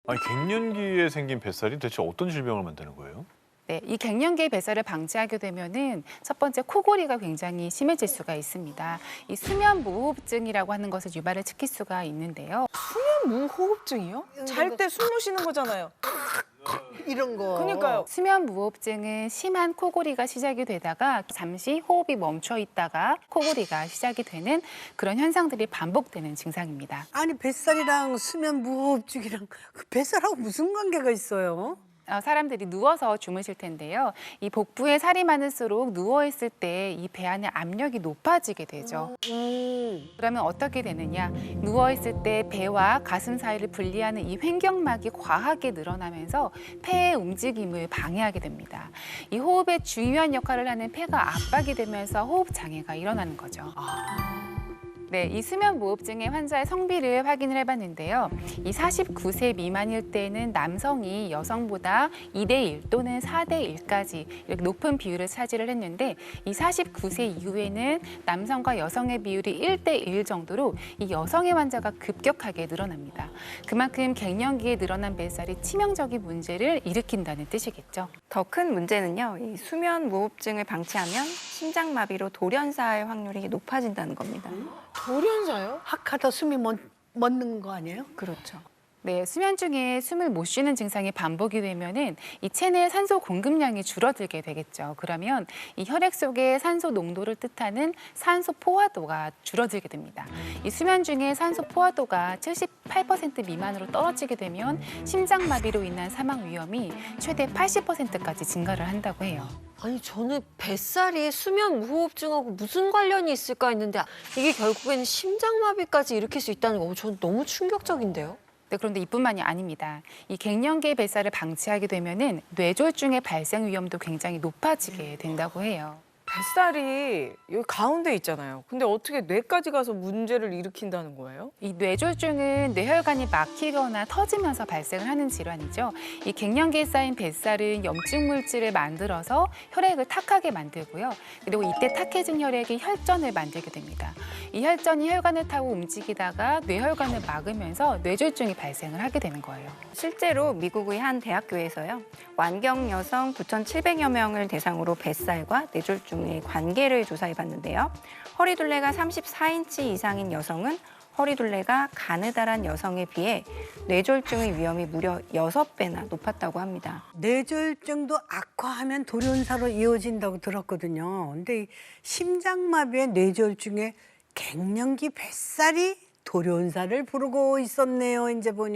아니, 갱년기에 생긴 뱃살이 대체 어떤 질병을 만드는 거예요? 네, 이 갱년기 뱃살을 방치하게 되면은 첫 번째 코골이가 굉장히 심해질 수가 있습니다. 이 수면 무호흡증이라고 하는 것을 유발을 시킬 수가 있는데요. 무호흡증이요? 잘 때 숨 못 쉬는 거잖아요. 이런 거. 그러니까요. 수면 무호흡증은 심한 코골이가 시작이 되다가 잠시 호흡이 멈춰 있다가 코골이가 시작이 되는 그런 현상들이 반복되는 증상입니다. 아니 뱃살이랑 수면 무호흡증이랑 그 뱃살하고 무슨 관계가 있어요? 사람들이 누워서 주무실 텐데요. 이 복부에 살이 많을수록 누워 있을 때 이 배 안의 압력이 높아지게 되죠. 그러면 어떻게 되느냐? 누워 있을 때 배와 가슴 사이를 분리하는 이 횡격막이 과하게 늘어나면서 폐의 움직임을 방해하게 됩니다. 이 호흡에 중요한 역할을 하는 폐가 압박이 되면서 호흡 장애가 일어나는 거죠. 네, 이 수면 무호흡증의 환자의 성비를 확인을 해봤는데요. 이 49세 미만일 때는 남성이 여성보다 2대1 또는 4대1까지 이렇게 높은 비율을 차지를 했는데 이 49세 이후에는 남성과 여성의 비율이 1대1 정도로 이 여성의 환자가 급격하게 늘어납니다. 그만큼 갱년기에 늘어난 뱃살이 치명적인 문제를 일으킨다는 뜻이겠죠. 더 큰 문제는요, 이 수면 무호흡증을 방치하면 심장마비로 돌연사할 확률이 높아진다는 겁니다. 돌연사요? hak하다 숨이 멎는 거 아니에요? 그렇죠. 네, 수면 중에 숨을 못 쉬는 증상이 반복이 되면은 이 체내 산소 공급량이 줄어들게 되겠죠. 그러면 이 혈액 속의 산소 농도를 뜻하는 산소 포화도가 줄어들게 됩니다. 이 수면 중에 산소 포화도가 78% 미만으로 떨어지게 되면 심장마비로 인한 사망 위험이 최대 80%까지 증가를 한다고 해요. 아니 저는 뱃살이 수면 무호흡증하고 무슨 관련이 있을까 했는데 이게 결국에는 심장마비까지 일으킬 수 있다는 거 저는 너무 충격적인데요. 네, 그런데 이뿐만이 아닙니다. 이 갱년기의 뱃살을 방치하게 되면은 뇌졸중의 발생 위험도 굉장히 높아지게 된다고 해요. 뱃살이 여기 가운데 있잖아요. 근데 어떻게 뇌까지 가서 문제를 일으킨다는 거예요? 이 뇌졸중은 뇌혈관이 막히거나 터지면서 발생을 하는 질환이죠. 이 갱년기에 쌓인 뱃살은 염증 물질을 만들어서 혈액을 탁하게 만들고요. 그리고 이때 탁해진 혈액이 혈전을 만들게 됩니다. 이 혈전이 혈관을 타고 움직이다가 뇌혈관을 막으면서 뇌졸중이 발생을 하게 되는 거예요. 실제로 미국의 한 대학교에서요, 완경 여성 9,700여 명을 대상으로 뱃살과 뇌졸중의 관계를 조사해 봤는데요. 허리둘레가 34인치 이상인 여성은 허리둘레가 가느다란 여성에 비해 뇌졸중의 위험이 무려 6배나 높았다고 합니다. 뇌졸중도 악화하면 돌연사로 이어진다고 들었거든요. 근데 이 심장마비의 뇌졸중에 갱년기 뱃살이 돌연사를 부르고 있었네요, 이제 보니.